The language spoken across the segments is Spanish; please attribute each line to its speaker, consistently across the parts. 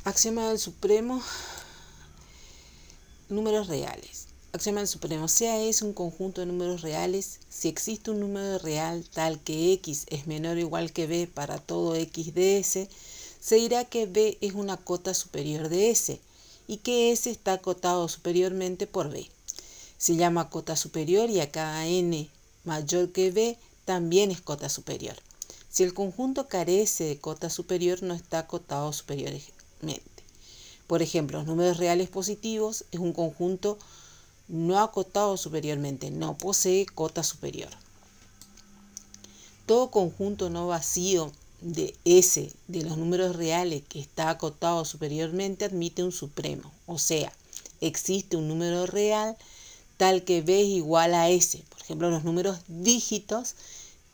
Speaker 1: Axioma del supremo, números reales. Axioma del supremo. Sea S un conjunto de números reales, si existe un número real tal que X es menor o igual que B para todo X de S, se dirá que B es una cota superior de S y que S está acotado superiormente por B. Se llama cota superior y a cada n mayor que B también es cota superior. Si el conjunto carece de cota superior, no está acotado superiormente. Por ejemplo, los números reales positivos es un conjunto no acotado superiormente, no posee cota superior. Todo conjunto no vacío de S de los números reales que está acotado superiormente admite un supremo, o sea, existe un número real tal que B es igual a S. Por ejemplo, los números dígitos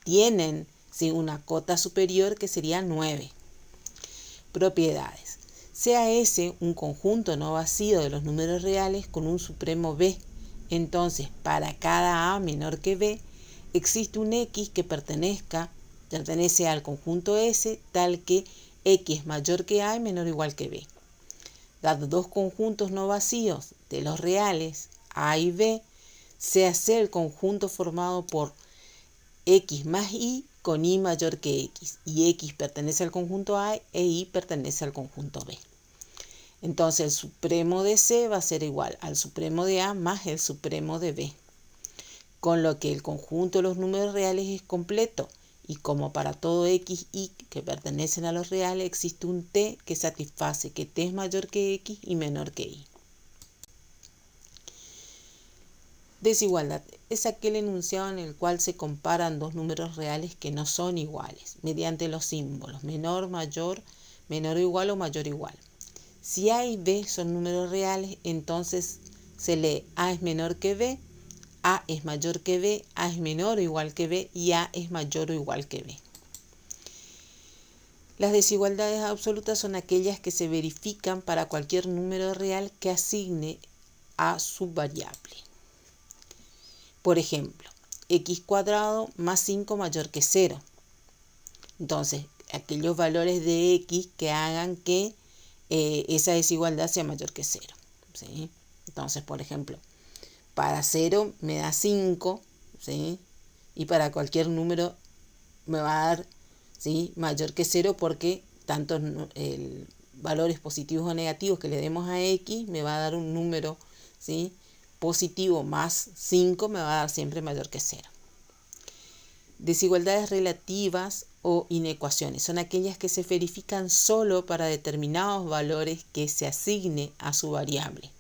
Speaker 1: tienen una cota superior que sería 9. Propiedades. Sea S un conjunto no vacío de los números reales con un supremo B. Entonces, para cada A menor que B, existe un X que pertenece al conjunto S tal que X mayor que A y menor o igual que B. Dados dos conjuntos no vacíos de los reales A y B, se hace el conjunto formado por X más Y con Y mayor que X, y X pertenece al conjunto A e Y pertenece al conjunto B. Entonces el supremo de C va a ser igual al supremo de A más el supremo de B, con lo que el conjunto de los números reales es completo, y como para todo X y que pertenecen a los reales existe un T que satisface que T es mayor que X y menor que Y. Desigualdad es aquel enunciado en el cual se comparan dos números reales que no son iguales, mediante los símbolos menor, mayor, menor o igual o mayor o igual. Si A y B son números reales, entonces se lee A es menor que B, A es mayor que B, A es menor o igual que B y A es mayor o igual que B. Las desigualdades absolutas son aquellas que se verifican para cualquier número real que asigne a su variable. Por ejemplo, x cuadrado más 5 mayor que 0. Entonces, aquellos valores de x que hagan que esa desigualdad sea mayor que 0. ¿Sí? Entonces, por ejemplo, para 0 me da 5, ¿sí? Y para cualquier número me va a dar, ¿sí?, mayor que 0 porque tanto valores positivos o negativos que le demos a x me va a dar un número, ¿sí?, positivo más 5 me va a dar siempre mayor que 0. Desigualdades relativas o inecuaciones son aquellas que se verifican solo para determinados valores que se asigne a su variable.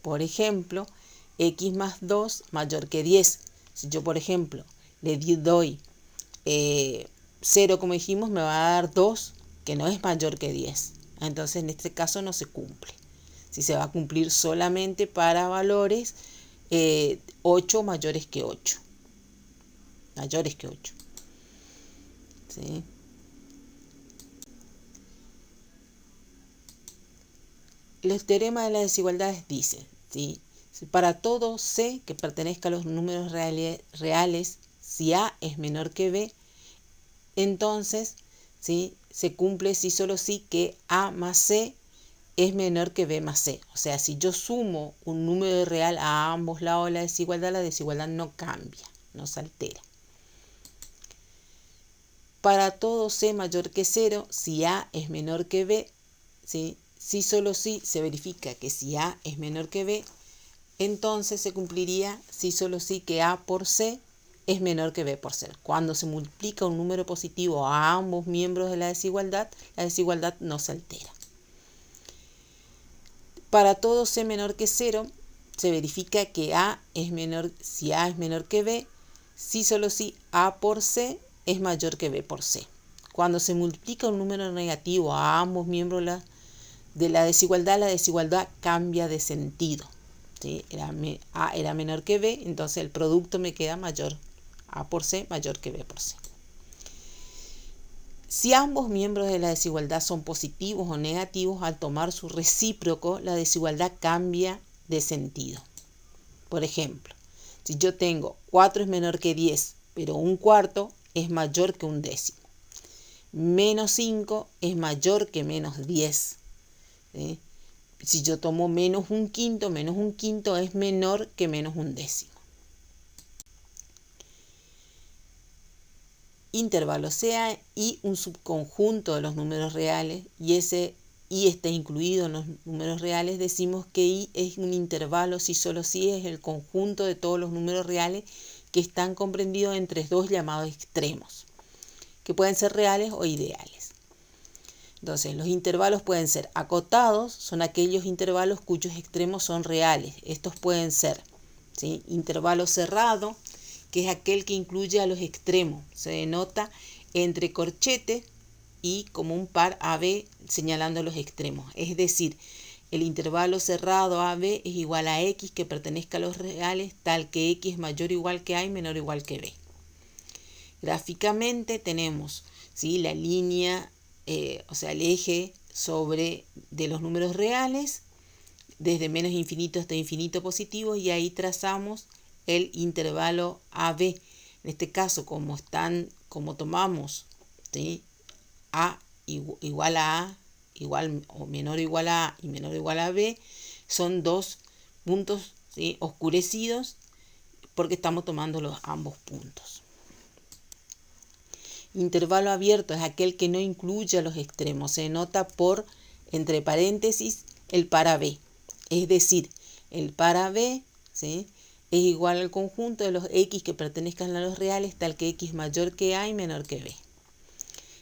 Speaker 1: Por ejemplo, x más 2 mayor que 10. Si yo, por ejemplo, le doy 0, como dijimos, me va a dar 2, que no es mayor que 10. Entonces, en este caso no se cumple. Si se va a cumplir solamente para valores 8 mayores que 8. Mayores que 8. ¿Sí? El teorema de las desigualdades dice, ¿sí?, para todo C que pertenezca a los números reales, si A es menor que B, entonces, ¿sí?, se cumple si solo sí que A más C es menor que B más C. O sea, si yo sumo un número real a ambos lados de la desigualdad no cambia, no se altera. Para todo C mayor que 0, si A es menor que B, ¿sí?, si solo sí se verifica que si A es menor que B, entonces se cumpliría si solo sí que A por C es menor que B por C. Cuando se multiplica un número positivo a ambos miembros de la desigualdad no se altera. Para todo C menor que 0, se verifica que si A es menor que B, si solo si A por C es mayor que B por C. Cuando se multiplica un número negativo a ambos miembros de la desigualdad cambia de sentido. ¿Sí? A era menor que B, entonces el producto me queda mayor, A por C mayor que B por C. Si ambos miembros de la desigualdad son positivos o negativos, al tomar su recíproco, la desigualdad cambia de sentido. Por ejemplo, si yo tengo 4 es menor que 10, pero un cuarto es mayor que un décimo. Menos 5 es mayor que menos 10. ¿sí? Si yo tomo menos un quinto es menor que menos un décimo. Intervalo sea i un subconjunto de los números reales y ese i está incluido en los números reales, decimos que i es un intervalo si solo si es el conjunto de todos los números reales que están comprendidos entre dos llamados extremos, que pueden ser reales o ideales. Entonces, los intervalos pueden ser acotados, son aquellos intervalos cuyos extremos son reales. Estos pueden ser, ¿sí? Intervalo cerrado, que es aquel que incluye a los extremos. Se denota entre corchetes y como un par AB señalando los extremos. Es decir, el intervalo cerrado AB es igual a X que pertenezca a los reales, tal que X es mayor o igual que A y menor o igual que B. Gráficamente tenemos, ¿sí?, la línea, o sea, el eje de los números reales, desde menos infinito hasta infinito positivo, y ahí trazamos el intervalo AB. En este caso, como tomamos, ¿sí?, A igual a A, igual o menor o igual a A y menor o igual a B, son dos puntos, ¿sí?, oscurecidos porque estamos tomando ambos puntos. Intervalo abierto es aquel que no incluye a los extremos. Se denota por, entre paréntesis, el par AB. Es decir, el par AB, ¿sí?, es igual al conjunto de los X que pertenezcan a los reales, tal que X mayor que A y menor que B.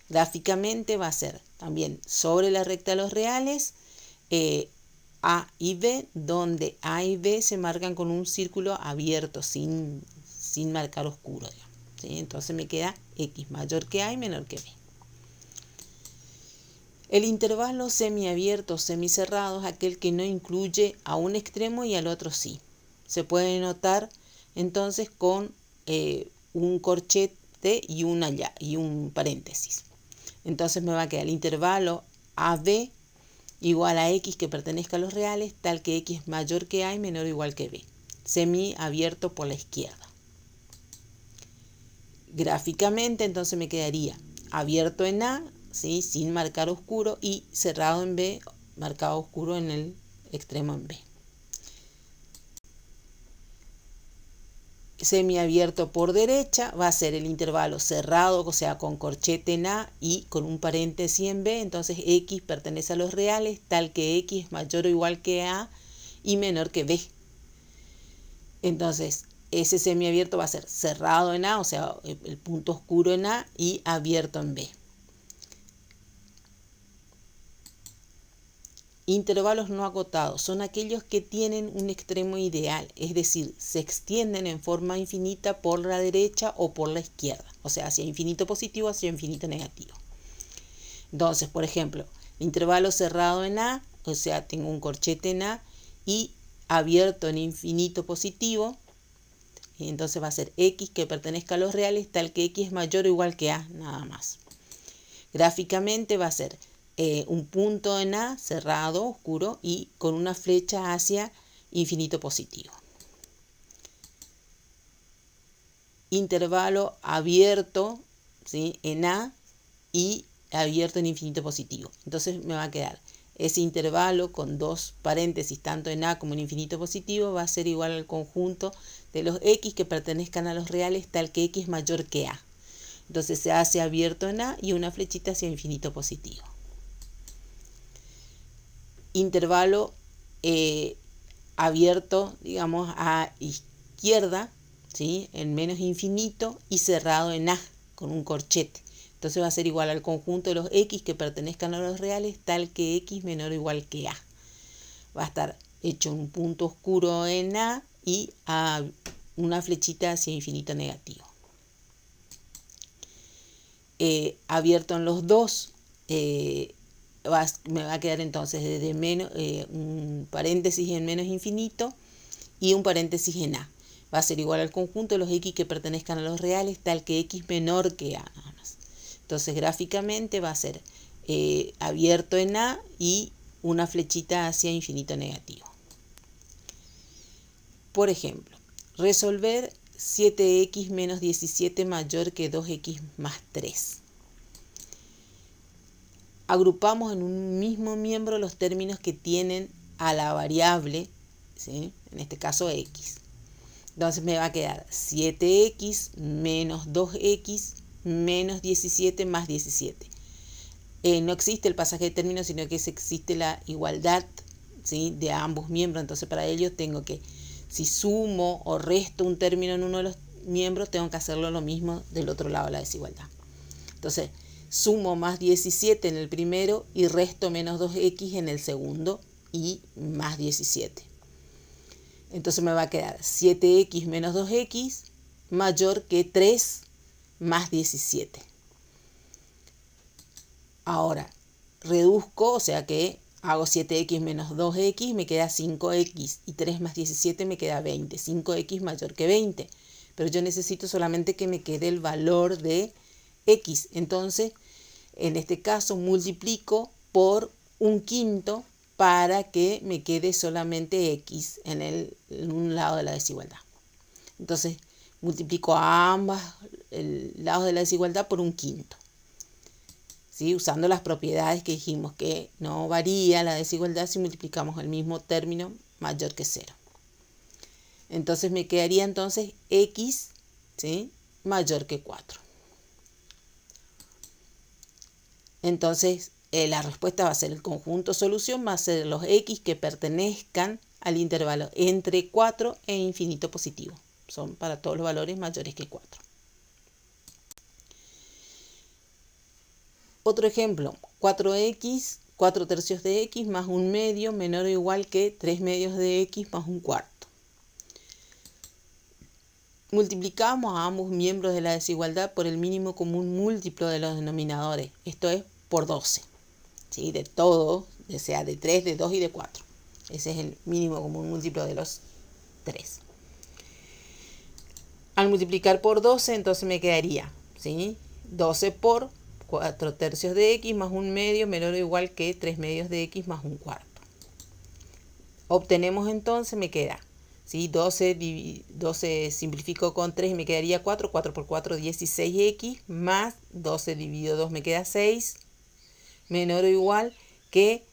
Speaker 1: Gráficamente va a ser también sobre la recta de los reales, A y B, donde A y B se marcan con un círculo abierto, sin marcar oscuro, digamos, ¿sí? Entonces me queda X mayor que A y menor que B. El intervalo semiabierto o semicerrado es aquel que no incluye a un extremo y al otro sí. Se puede notar entonces con un corchete y un paréntesis. Entonces me va a quedar el intervalo AB igual a X que pertenezca a los reales, tal que X es mayor que A y menor o igual que B. Semiabierto por la izquierda. Gráficamente entonces me quedaría abierto en A, ¿sí?, sin marcar oscuro, y cerrado en B, marcado oscuro en el extremo en B. Semiabierto por derecha va a ser el intervalo cerrado, o sea, con corchete en A y con un paréntesis en B. Entonces X pertenece a los reales, tal que X es mayor o igual que A y menor que B. Entonces ese semiabierto va a ser cerrado en A, o sea, el punto oscuro en A, y abierto en B. Intervalos no acotados son aquellos que tienen un extremo ideal, es decir, se extienden en forma infinita por la derecha o por la izquierda, o sea, hacia infinito positivo, hacia infinito negativo. Entonces, por ejemplo, intervalo cerrado en A, o sea, tengo un corchete en A, y abierto en infinito positivo, y entonces va a ser X que pertenezca a los reales, tal que X es mayor o igual que A, nada más. Gráficamente va a ser un punto en A cerrado, oscuro, y con una flecha hacia infinito positivo. Intervalo abierto, ¿sí?, en A y abierto en infinito positivo. Entonces me va a quedar ese intervalo con dos paréntesis, tanto en A como en infinito positivo, va a ser igual al conjunto de los X que pertenezcan a los reales, tal que X mayor que A. Entonces se hace abierto en A y una flechita hacia infinito positivo. Intervalo abierto, digamos, a izquierda, ¿sí?, en menos infinito, y cerrado en A con un corchete. Entonces va a ser igual al conjunto de los X que pertenezcan a los reales, tal que X menor o igual que A. Va a estar hecho un punto oscuro en A y a una flechita hacia infinito negativo. Abierto en los dos, me va a quedar entonces desde un paréntesis en menos infinito y un paréntesis en A. Va a ser igual al conjunto de los X que pertenezcan a los reales, tal que X menor que A, nada más. Entonces gráficamente va a ser abierto en A y una flechita hacia infinito negativo. Por ejemplo, resolver 7x menos 17 mayor que 2x más 3. agrupamos en un mismo miembro los términos que tienen a la variable, ¿sí? En este caso x. Entonces me va a quedar 7x menos 2x menos 17 más 17. No existe el pasaje de términos, sino que existe la igualdad, ¿sí? De ambos miembros. Entonces para ello tengo que, si sumo o resto un término en uno de los miembros, tengo que hacerlo lo mismo del otro lado de la desigualdad. Entonces sumo más 17 en el primero y resto menos 2x en el segundo y más 17. Entonces me va a quedar 7x menos 2x mayor que 3 más 17. Ahora reduzco, o sea que hago 7x menos 2x, me queda 5x y 3 más 17 me queda 20. 5x mayor que 20. Pero yo necesito solamente que me quede el valor de x. Entonces, en este caso multiplico por un quinto para que me quede solamente x en un lado de la desigualdad. Entonces multiplico a ambos lados de la desigualdad por un quinto, ¿sí? Usando las propiedades que dijimos, que no varía la desigualdad si multiplicamos el mismo término mayor que 0. Entonces me quedaría entonces x, ¿sí? Mayor que 4. Entonces la respuesta va a ser el conjunto solución, va a ser los x que pertenezcan al intervalo entre 4 e infinito positivo. Son para todos los valores mayores que 4. Otro ejemplo, 4x, 4 tercios de x más 1 medio menor o igual que 3 medios de x más 1 cuarto. Multiplicamos a ambos miembros de la desigualdad por el mínimo común múltiplo de los denominadores. Esto es por 12. ¿Sí? De todo, o sea, de 3, de 2 y de 4. Ese es el mínimo común múltiplo de los 3. Al multiplicar por 12, entonces me quedaría, ¿sí? 12 por 4 tercios de x más 1 medio menor o igual que 3 medios de x más 1 cuarto. Obtenemos entonces, me queda, ¿sí? 12 simplifico con 3 y me quedaría 4. 4 por 4, 16x más 12 dividido 2 me queda 6. Menor o igual que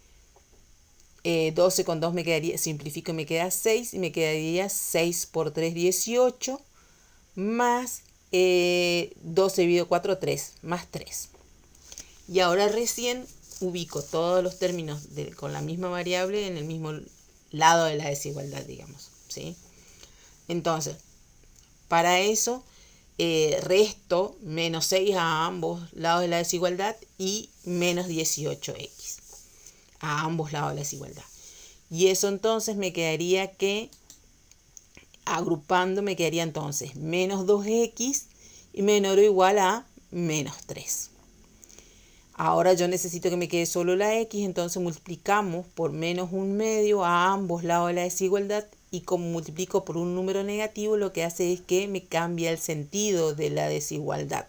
Speaker 1: 12 con 2 me quedaría, simplifico y me queda 6. Y me quedaría 6 por 3, 18. Más 12 dividido 4, 3. Más 3. Y ahora recién ubico todos los términos con la misma variable en el mismo lado de la desigualdad, digamos, ¿sí? Entonces, para eso resto menos 6 a ambos lados de la desigualdad y menos 18x a ambos lados de la desigualdad. Y eso entonces me quedaría que, agrupando, me quedaría entonces menos 2x y menor o igual a menos 3. Ahora yo necesito que me quede solo la x, entonces multiplicamos por menos 1 medio a ambos lados de la desigualdad, y como multiplico por un número negativo, lo que hace es que me cambia el sentido de la desigualdad,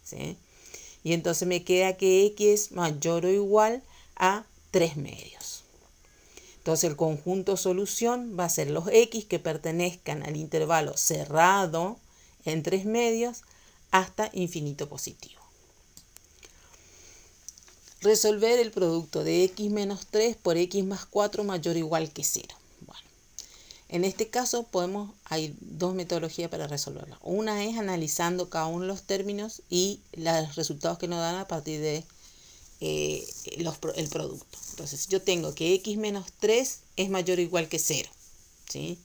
Speaker 1: ¿sí? Y entonces me queda que x es mayor o igual a 3 medios. Entonces el conjunto solución va a ser los x que pertenezcan al intervalo cerrado en 3 medios hasta infinito positivo. Resolver el producto de x menos 3 por x más 4 mayor o igual que 0. Bueno, en este caso hay dos metodologías para resolverlo. Una es analizando cada uno de los términos y los resultados que nos dan a partir de el producto. Entonces yo tengo que x menos 3 es mayor o igual que 0, ¿sí?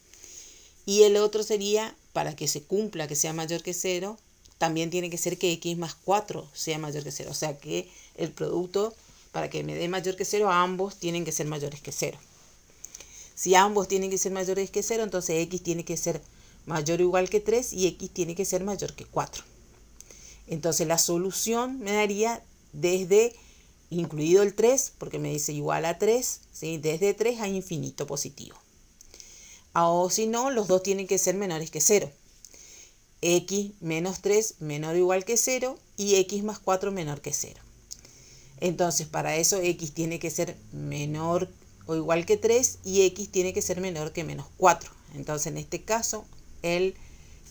Speaker 1: Y el otro sería, para que se cumpla que sea mayor que 0, también tiene que ser que x más 4 sea mayor que 0. O sea que el producto, para que me dé mayor que 0, ambos tienen que ser mayores que 0. Si ambos tienen que ser mayores que 0, entonces x tiene que ser mayor o igual que 3 y x tiene que ser mayor que 4. Entonces la solución me daría desde, incluido el 3, porque me dice igual a 3, ¿sí? Desde 3 a infinito positivo. O si no, los dos tienen que ser menores que 0. X menos 3 menor o igual que 0 y x más 4 menor que 0. Entonces para eso x tiene que ser menor o igual que 3 y x tiene que ser menor que menos 4. Entonces en este caso el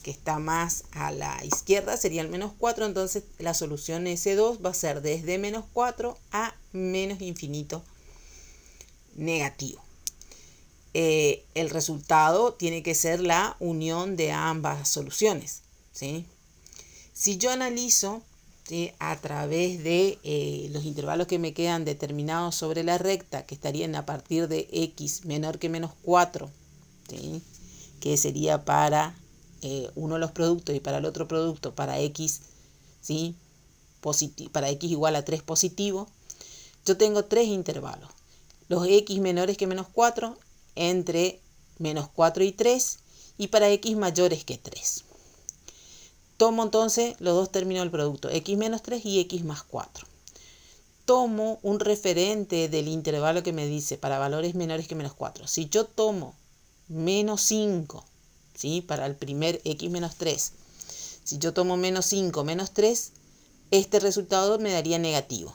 Speaker 1: que está más a la izquierda sería el menos 4, entonces la solución S2 va a ser desde menos 4 a menos infinito negativo. El resultado tiene que ser la unión de ambas soluciones, ¿sí? Si yo analizo, ¿sí?, a través de los intervalos que me quedan determinados sobre la recta, que estarían a partir de x menor que menos 4, ¿sí?, que sería para uno de los productos y para el otro producto, para x, ¿sí?, para x igual a 3 positivo, yo tengo tres intervalos. Los x menores que menos 4, entre menos 4 y 3, y para x mayores que 3. Tomo entonces los dos términos del producto, x menos 3 y x más 4. Tomo un referente del intervalo que me dice para valores menores que menos 4. Si yo tomo menos 5, ¿sí?, para el primer x menos 3, si yo tomo menos 5, menos 3, este resultado me daría negativo.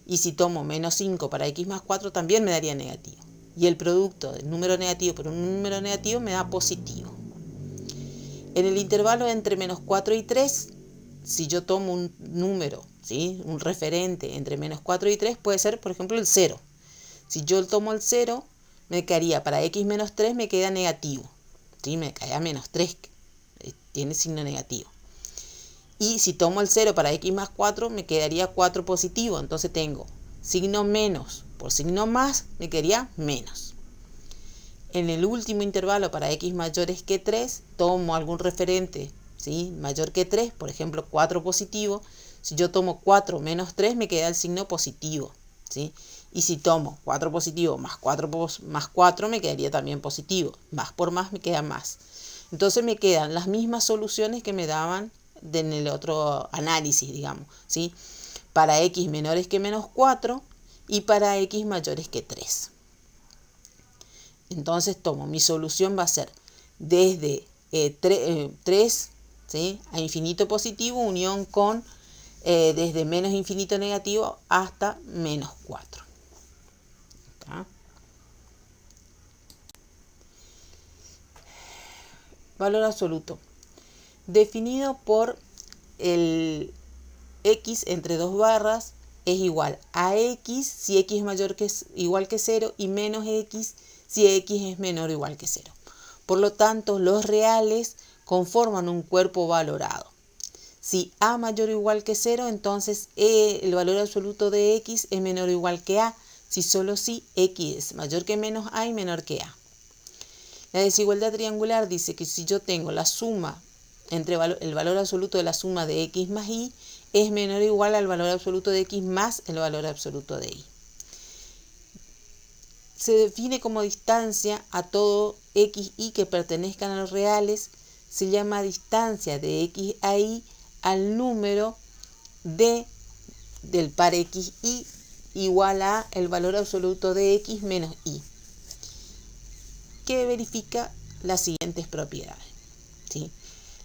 Speaker 1: Y si tomo menos 5 para x más 4, también me daría negativo. Y el producto del número negativo por un número negativo me da positivo. En el intervalo entre menos 4 y 3, si yo tomo un número, ¿sí?, un referente entre menos 4 y 3, puede ser, por ejemplo, el 0. Si yo tomo el 0, me quedaría para x menos 3, me queda negativo, ¿sí?, me queda menos 3, tiene signo negativo. Y si tomo el 0 para x más 4, me quedaría 4 positivo. Entonces tengo signo menos por signo más, me quedaría menos. En el último intervalo para x mayores que 3, tomo algún referente, ¿sí?, mayor que 3, por ejemplo 4 positivo. Si yo tomo 4 menos 3, me queda el signo positivo, ¿sí? Y si tomo 4 positivo más 4 más 4, me quedaría también positivo. Más por más me queda más. Entonces me quedan las mismas soluciones que me daban en el otro análisis, digamos, ¿sí?, para x menores que menos 4 y para x mayores que 3. Entonces tomo, mi solución va a ser desde 3, ¿sí?, a infinito positivo, unión con desde menos infinito negativo hasta menos 4. ¿Está? Valor absoluto. Definido por el x entre dos barras es igual a x si x es mayor que igual que 0 y menos x si x es menor o igual que 0. Por lo tanto, los reales conforman un cuerpo valorado. Si a mayor o igual que 0, entonces el valor absoluto de x es menor o igual que a, si solo si x es mayor que menos a y menor que a. La desigualdad triangular dice que si yo tengo la suma entre el valor absoluto de la suma de x más y es menor o igual al valor absoluto de x más el valor absoluto de y. Se define como distancia a todo x, y que pertenezcan a los reales, se llama distancia de x a y al número del par x y igual a el valor absoluto de x menos y, que verifica las siguientes propiedades, ¿sí?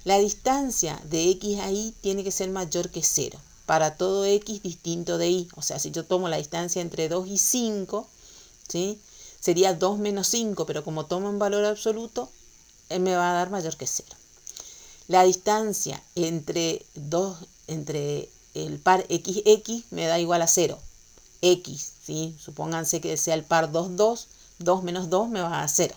Speaker 1: La distancia de x a y tiene que ser mayor que 0 para todo x distinto de y. O sea, si yo tomo la distancia entre 2 y 5, ¿sí?, sería 2 menos 5, pero como tomo en valor absoluto, me va a dar mayor que 0. La distancia entre el par x me da igual a 0. X, ¿sí?, supónganse que sea el par 2, 2, 2 menos 2 me va a dar 0.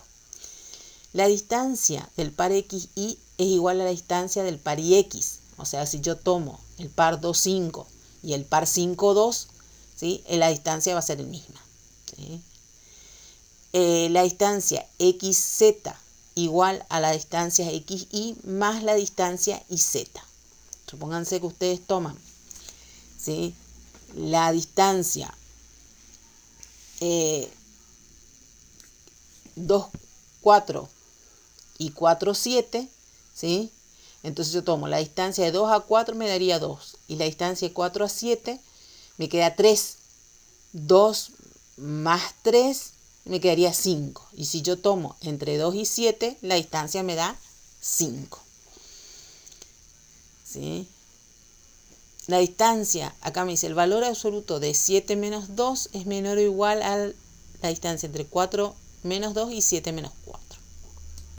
Speaker 1: La distancia del par x y es igual a la distancia del par y x. O sea, si yo tomo el par 2, 5 y el par 5, 2, ¿sí?, la distancia va a ser la misma, ¿sí? La distancia xz igual a la distancia xy más la distancia iz. Supónganse que ustedes toman, ¿sí?, la distancia 2, 4 y 4, 7, ¿sí? Entonces yo tomo la distancia de 2 a 4 me daría 2 y la distancia de 4 a 7 me queda 3. 2 más 3 me quedaría 5. Y si yo tomo entre 2 y 7, la distancia me da 5. ¿Sí? La distancia, acá me dice, el valor absoluto de 7 menos 2 es menor o igual a la distancia entre 4 menos 2 y 7 menos 4.